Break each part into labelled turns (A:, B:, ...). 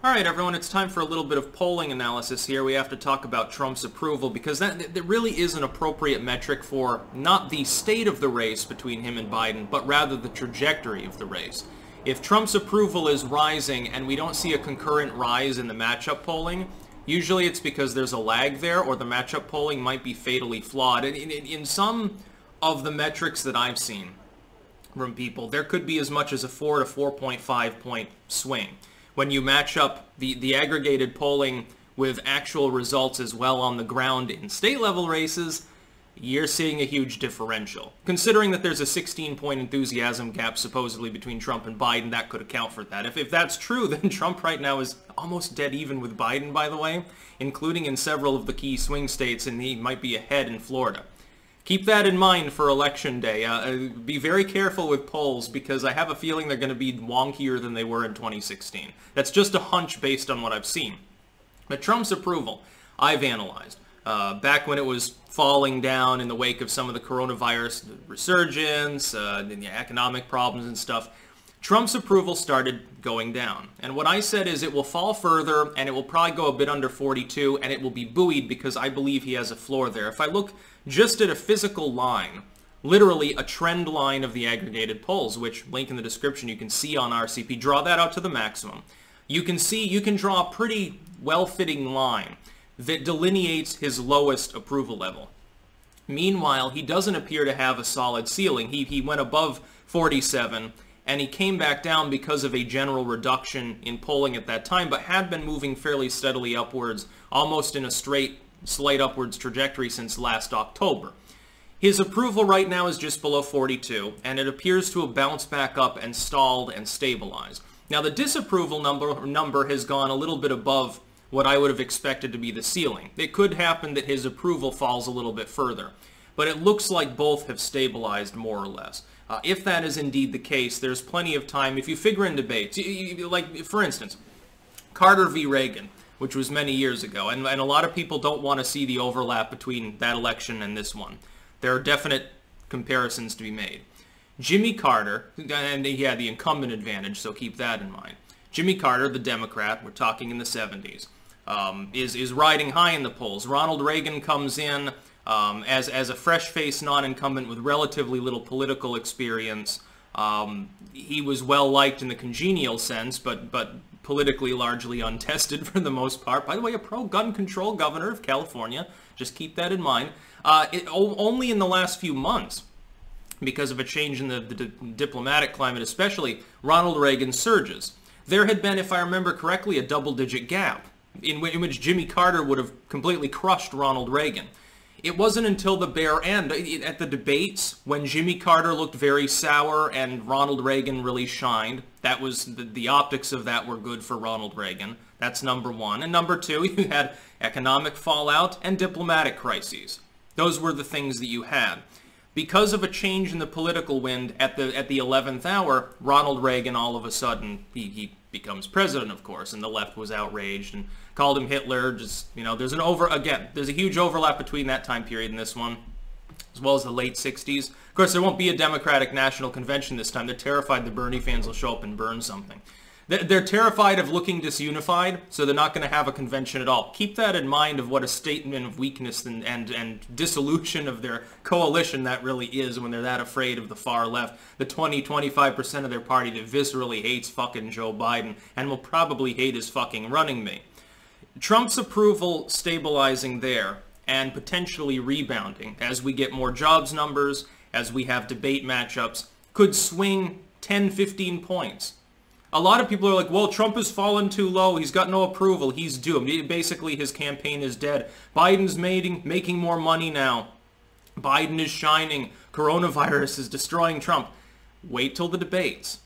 A: Alright everyone, it's time for a little bit of polling analysis here. We have to talk about Trump's approval because that really is an appropriate metric for not the state of the race between him and Biden, but rather the trajectory of the race. If Trump's approval is rising and we don't see a concurrent rise in the matchup polling, usually it's because there's a lag there or the matchup polling might be fatally flawed. In some of the metrics that I've seen from people, there could be as much as a 4 to 4.5 point swing. When you match up the aggregated polling with actual results as well on the ground in state-level races, you're seeing a huge differential. Considering that there's a 16-point enthusiasm gap supposedly between Trump and Biden, that could account for that. If that's true, then Trump right now is almost dead even with Biden, by the way, including in several of the key swing states, and he might be ahead in Florida. Keep that in mind for Election Day. Be very careful with polls because I have a feeling they're going to be wonkier than they were in 2016. That's just a hunch based on what I've seen. But Trump's approval, I've analyzed. Back when it was falling down in the wake of some of the coronavirus resurgence, the economic problems and stuff, Trump's approval started going down. And what I said is it will fall further and it will probably go a bit under 42 and it will be buoyed because I believe he has a floor there. If I look just at a physical line, literally a trend line of the aggregated polls, which link in the description you can see on RCP, draw that out to the maximum. You can draw a pretty well-fitting line that delineates his lowest approval level. Meanwhile, he doesn't appear to have a solid ceiling. He went above 47 and he came back down because of a general reduction in polling at that time, but had been moving fairly steadily upwards, almost in a straight, slight upwards trajectory since last October. His approval right now is just below 42, and it appears to have bounced back up and stalled and stabilized. Now, the disapproval number has gone a little bit above what I would have expected to be the ceiling. It could happen that his approval falls a little bit further, but it looks like both have stabilized more or less. If that is indeed the case, there's plenty of time. If you figure in debates, like, for instance, Carter v. Reagan, which was many years ago, and a lot of people don't want to see the overlap between that election and this one. There are definite comparisons to be made. Jimmy Carter, and he had the incumbent advantage, so keep that in mind. Jimmy Carter, the Democrat, we're talking in the 70s, is riding high in the polls. Ronald Reagan comes in as a fresh-faced non-incumbent with relatively little political experience. He was well-liked in the congenial sense, but politically largely untested for the most part. By the way, a pro-gun control governor of California. Just keep that in mind. Only in the last few months, because of a change in the diplomatic climate especially, Ronald Reagan surges. There had been, if I remember correctly, a double-digit gap in which Jimmy Carter would have completely crushed Ronald Reagan. It wasn't until the bare end, at the debates, when Jimmy Carter looked very sour and Ronald Reagan really shined. That was, the optics of that were good for Ronald Reagan. That's number one. And number two, you had economic fallout and diplomatic crises. Those were the things that you had. Because of a change in the political wind at the 11th hour, Ronald Reagan all of a sudden, he becomes president, of course, and the left was outraged and called him Hitler. Just, you know, there's a huge overlap between that time period and this one, as well as the late 60s. Of course, there won't be a Democratic National Convention this time. They're terrified the Bernie fans will show up and burn something. They're terrified of looking disunified, so they're not going to have a convention at all. Keep that in mind of what a statement of weakness and dissolution of their coalition that really is when they're that afraid of the far left. The 20-25% of their party that viscerally hates fucking Joe Biden and will probably hate his fucking running mate. Trump's approval stabilizing there and potentially rebounding as we get more jobs numbers, as we have debate matchups, could swing 10-15 points. A lot of people are like, well, Trump has fallen too low. He's got no approval. He's doomed. Basically, his campaign is dead. Biden's making more money now. Biden is shining. Coronavirus is destroying Trump. Wait till the debates.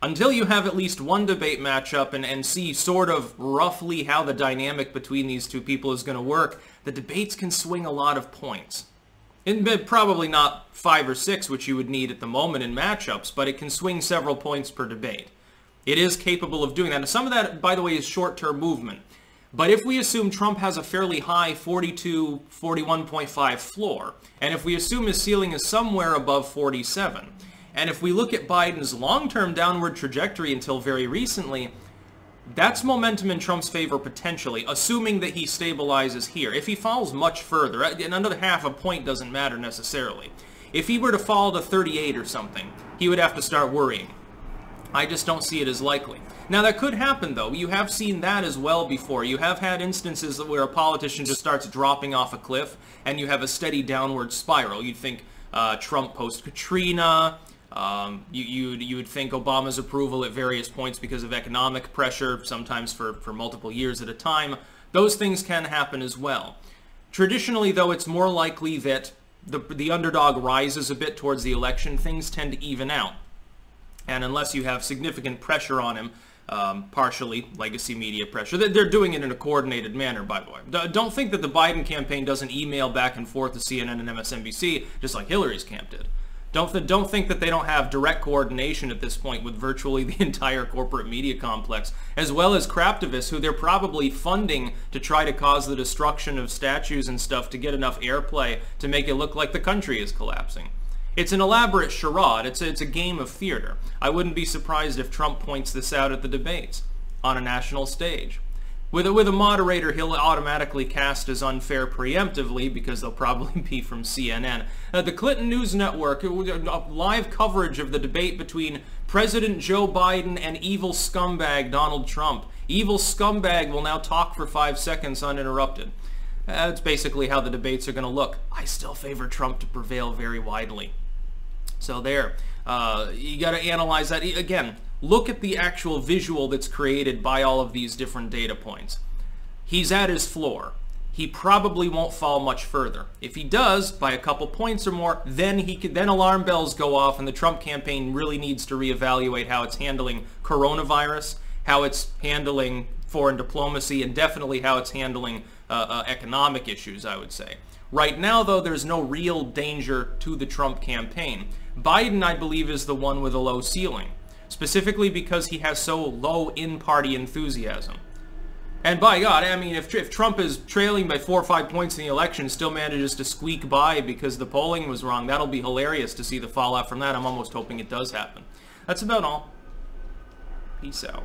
A: Until you have at least one debate matchup and see sort of roughly how the dynamic between these two people is going to work, the debates can swing a lot of points. And probably not 5 or 6, which you would need at the moment in matchups, but it can swing several points per debate. It is capable of doing that. And some of that, by the way, is short-term movement. But if we assume Trump has a fairly high 42, 41.5 floor, and if we assume his ceiling is somewhere above 47, and if we look at Biden's long-term downward trajectory until very recently, That's momentum in Trump's favor potentially, assuming that he stabilizes here. If he falls much further, in another half a point doesn't matter necessarily. If he were to fall to 38 or something, he would have to start worrying. I just don't see it as likely. Now, that could happen, though. You have seen that as well before. You have had instances where a politician just starts dropping off a cliff, and you have a steady downward spiral. You'd think Trump post-Katrina. You would think Obama's approval at various points because of economic pressure, sometimes for multiple years at a time. Those things can happen as well. Traditionally, though, it's more likely that the underdog rises a bit towards the election. Things tend to even out. And unless you have significant pressure on him, partially legacy media pressure, they're doing it in a coordinated manner, by the way. Don't think that the Biden campaign doesn't email back and forth to CNN and MSNBC, just like Hillary's camp did. Don't think that they don't have direct coordination at this point with virtually the entire corporate media complex, as well as craptivists, who they're probably funding to try to cause the destruction of statues and stuff to get enough airplay to make it look like the country is collapsing. It's an elaborate charade. It's a game of theater. I wouldn't be surprised if Trump points this out at the debates on a national stage. With a moderator, he'll automatically cast as unfair preemptively because they'll probably be from CNN. The Clinton News Network, live coverage of the debate between President Joe Biden and evil scumbag Donald Trump. Evil scumbag will now talk for 5 seconds uninterrupted. That's basically how the debates are going to look. I still favor Trump to prevail very widely. So there. You got to analyze that. Again, look at the actual visual that's created by all of these different data points. He's at his floor. He probably won't fall much further. If he does, by a couple points or more, then alarm bells go off, and the Trump campaign really needs to reevaluate how it's handling coronavirus, how it's handling foreign diplomacy, and definitely how it's handling economic issues, I would say. Right now, though, there's no real danger to the Trump campaign. Biden, I believe, is the one with a low ceiling, specifically because he has so low in-party enthusiasm. And by God, I mean, if Trump is trailing by 4 or 5 points in the election, still manages to squeak by because the polling was wrong, that'll be hilarious to see the fallout from that. I'm almost hoping it does happen. That's about all. Peace out.